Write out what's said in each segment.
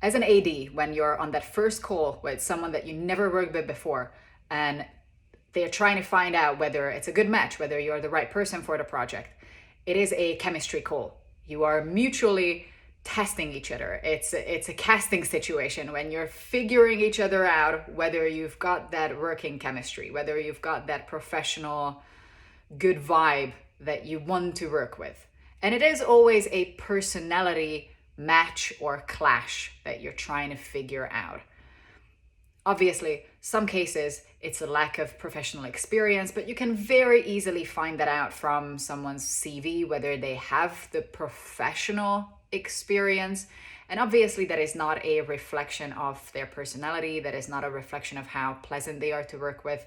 As an AD, when you're on that first call with someone that you never worked with before, and they're trying to find out whether it's a good match, whether you're the right person for the project, it is a chemistry call. You are mutually testing each other. It's a casting situation when you're figuring each other out, whether you've got that working chemistry, whether you've got that professional good vibe that you want to work with. And it is always a personality match or clash that you're trying to figure out. Obviously, some cases it's a lack of professional experience, but you can very easily find that out from someone's CV, whether they have the professional experience. And obviously, that is not a reflection of their personality, that is not a reflection of how pleasant they are to work with.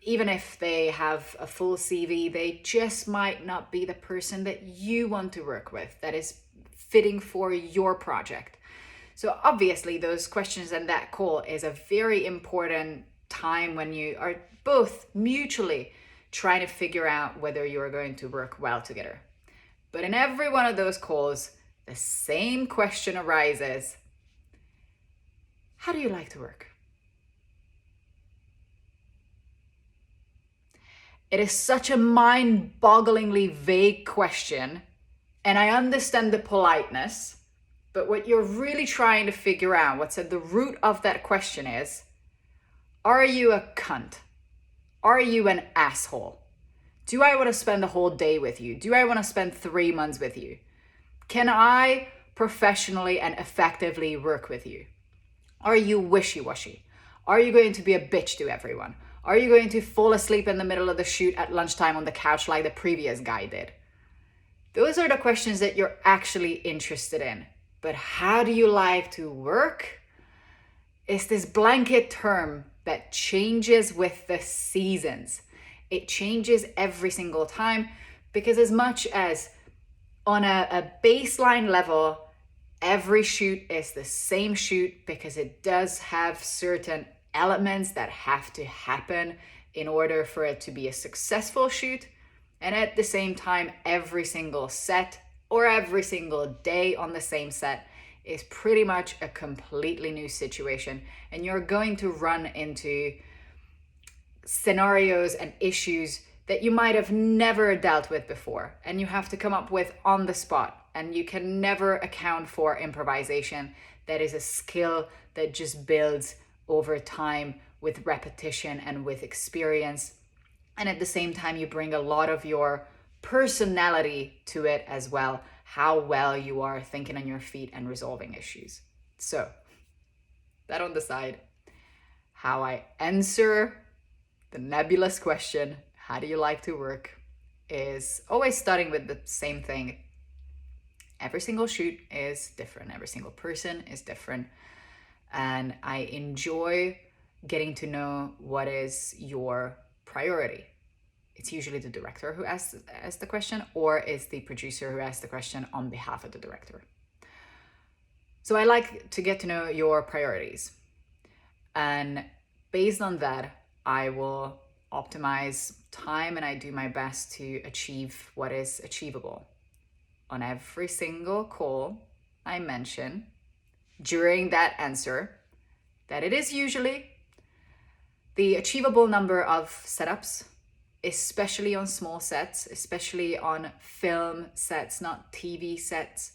Even if they have a full CV, they just might not be the person that you want to work with, that is fitting for your project. So obviously those questions and that call is a very important time when you are both mutually trying to figure out whether you're going to work well together. But in every one of those calls, the same question arises: how do you like to work? It is such a mind-bogglingly vague question, and I understand the politeness. But what you're really trying to figure out, what's at the root of that question is, are you a cunt? Are you an asshole? Do I want to spend the whole day with you? Do I want to spend 3 months with you? Can I professionally and effectively work with you? Are you wishy-washy? Are you going to be a bitch to everyone? Are you going to fall asleep in the middle of the shoot at lunchtime on the couch like the previous guy did? Those are the questions that you're actually interested in. But how do you like to work? Is this blanket term that changes with the seasons. It changes every single time, because as much as on a baseline level, every shoot is the same shoot because it does have certain elements that have to happen in order for it to be a successful shoot. And at the same time, every single set or every single day on the same set is pretty much a completely new situation. And you're going to run into scenarios and issues that you might have never dealt with before, and you have to come up with on the spot. And you can never account for improvisation. That is a skill that just builds over time with repetition and with experience. And at the same time, you bring a lot of your personality to it as well, how well you are thinking on your feet and resolving issues. So, that on the side, how I answer the nebulous question, how do you like to work, is always starting with the same thing. Every single shoot is different. Every single person is different. And I enjoy getting to know what is your priority. It's usually the director who asks the question, or it's the producer who asks the question on behalf of the director. So I like to get to know your priorities. And based on that, I will optimize time and I do my best to achieve what is achievable. On every single call, I mention during that answer that it is usually the achievable number of setups, especially on small sets, especially on film sets, not TV sets,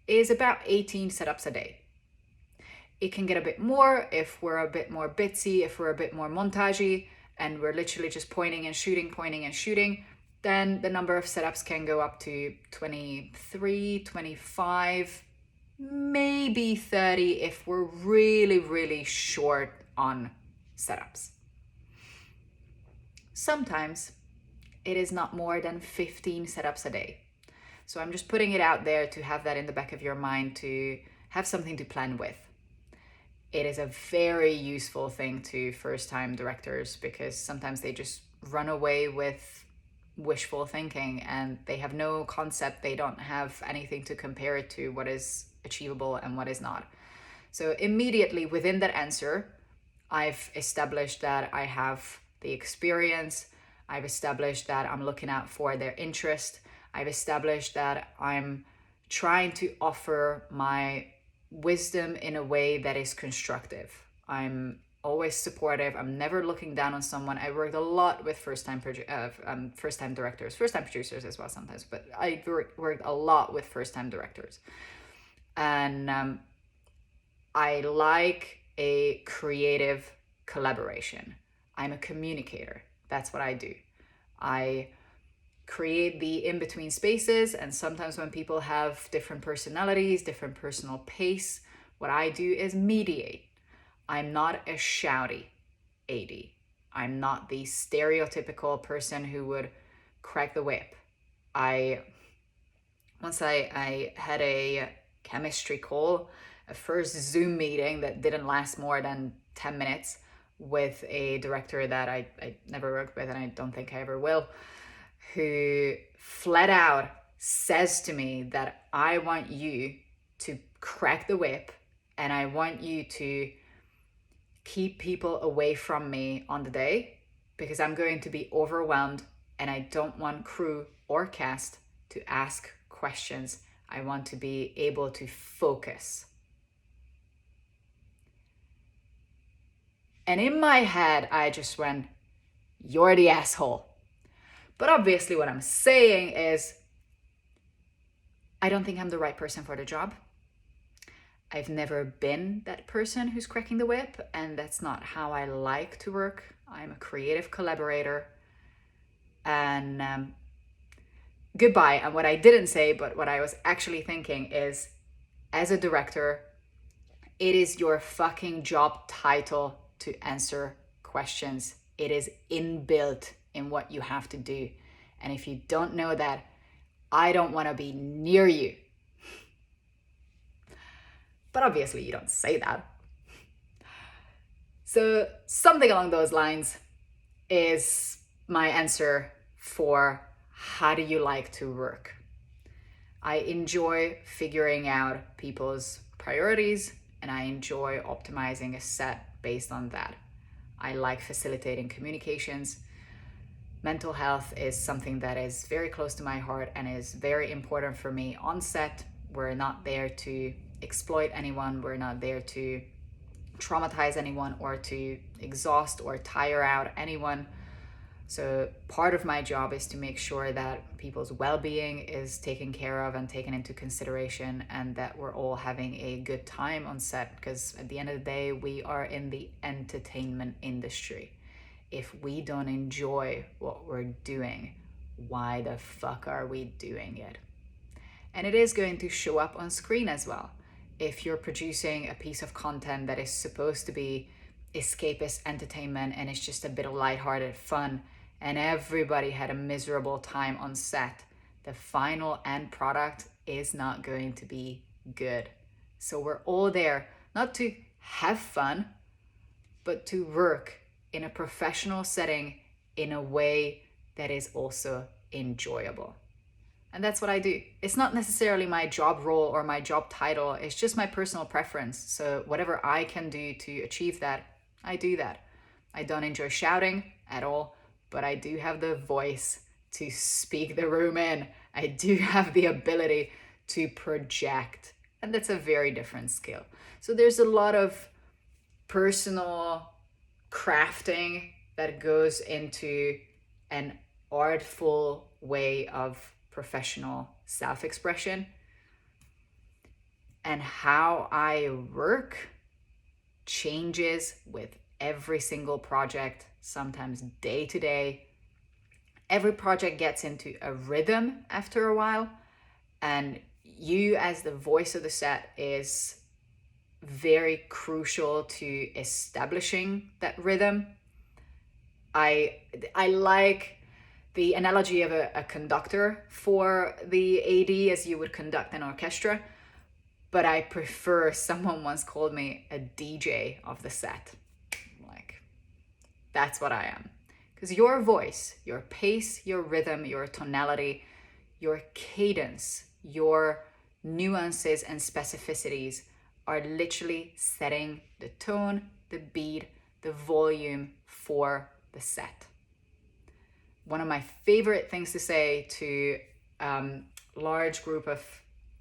is about 18 setups a day. It can get a bit more if we're a bit more bitsy, if we're a bit more montagey, and we're literally just pointing and shooting, then the number of setups can go up to 23, 25, maybe 30 if we're really, really short on setups. Sometimes it is not more than 15 setups a day. So I'm just putting it out there to have that in the back of your mind, to have something to plan with. It is a very useful thing to first-time directors, because sometimes they just run away with wishful thinking and they have no concept, they don't have anything to compare it to, what is achievable and what is not. So immediately within that answer, I've established that I have the experience, I've established that I'm looking out for their interest, I've established that I'm trying to offer my wisdom in a way that is constructive. I'm always supportive. I'm never looking down on someone. I worked a lot with first-time directors, first-time producers as well sometimes, but I worked a lot with first-time directors. And I like a creative collaboration. I'm a communicator. That's what I do. I create the in-between spaces, and sometimes when people have different personalities, different personal pace, what I do is mediate. I'm not a shouty AD. I'm not the stereotypical person who would crack the whip. Once I had a chemistry call, a first Zoom meeting that didn't last more than 10 minutes with a director that I never worked with, and I don't think I ever will, who flat out says to me that I want you to crack the whip and I want you to keep people away from me on the day because I'm going to be overwhelmed and I don't want crew or cast to ask questions. I want to be able to focus. And in my head, I just went, you're the asshole. But obviously what I'm saying is, I don't think I'm the right person for the job. I've never been that person who's cracking the whip, and that's not how I like to work. I'm a creative collaborator. And goodbye. And what I didn't say, but what I was actually thinking is, as a director, it is your fucking job title to answer questions. It is inbuilt in what you have to do. And if you don't know that, I don't want to be near you. But obviously you don't say that. So something along those lines is my answer for how do you like to work. I enjoy figuring out people's priorities and I enjoy optimizing a set based on that. I like facilitating communications. Mental health is something that is very close to my heart and is very important for me on set. We're not there to exploit anyone. We're not there to traumatize anyone or to exhaust or tire out anyone. So part of my job is to make sure that people's well-being is taken care of and taken into consideration and that we're all having a good time on set, because at the end of the day, we are in the entertainment industry. If we don't enjoy what we're doing, why the fuck are we doing it? And it is going to show up on screen as well. If you're producing a piece of content that is supposed to be escapist entertainment and it's just a bit of lighthearted fun and everybody had a miserable time on set, the final end product is not going to be good. So we're all there not to have fun, but to work in a professional setting in a way that is also enjoyable. And that's what I do. It's not necessarily my job role or my job title. It's just my personal preference. So whatever I can do to achieve that, I do that. I don't enjoy shouting at all, but I do have the voice to speak the room in. I do have the ability to project. And that's a very different skill. So there's a lot of personal crafting that goes into an artful way of professional self-expression. And how I work changes with every single project, sometimes day to day. Every project gets into a rhythm after a while, and you as the voice of the set is very crucial to establishing that rhythm. I like the analogy of a conductor for the AD as you would conduct an orchestra, but I prefer, someone once called me a DJ of the set. Like, that's what I am. Because your voice, your pace, your rhythm, your tonality, your cadence, your nuances and specificities are literally setting the tone, the beat, the volume for the set. One of my favorite things to say to large group of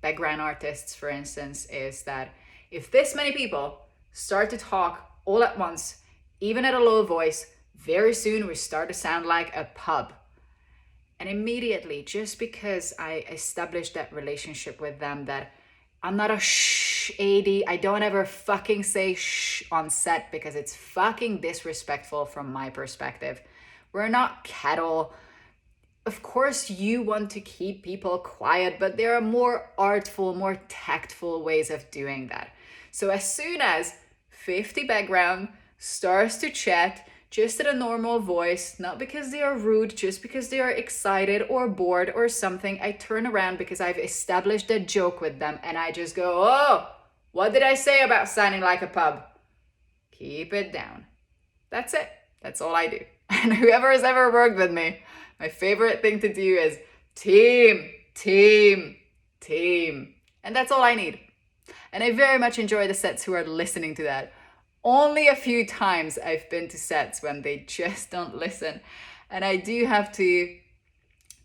background artists, for instance, is that If this many people start to talk all at once, even at a low voice, very soon we start to sound like a pub. And immediately, just because I established that relationship with them, that I'm not a shh AD, I don't ever fucking say shh on set because it's fucking disrespectful from my perspective. We're not cattle. Of course, you want to keep people quiet, but there are more artful, more tactful ways of doing that. So as soon as 50 background starts to chat, just at a normal voice, not because they are rude, just because they are excited or bored or something, I turn around because I've established a joke with them and I just go, oh, what did I say about sounding like a pub? Keep it down. That's it. That's all I do. And whoever has ever worked with me, my favorite thing to do is team, team, team. And that's all I need. And I very much enjoy the sets who are listening to that. Only a few times I've been to sets when they just don't listen. And I do have to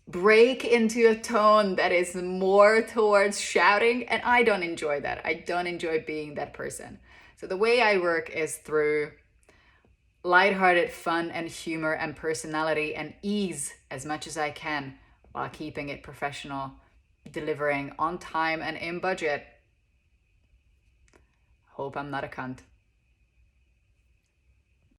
break into a tone that is more towards shouting. And I don't enjoy that. I don't enjoy being that person. So the way I work is through lighthearted fun and humor and personality and ease as much as I can while keeping it professional, delivering on time and in budget. Hope I'm not a cunt.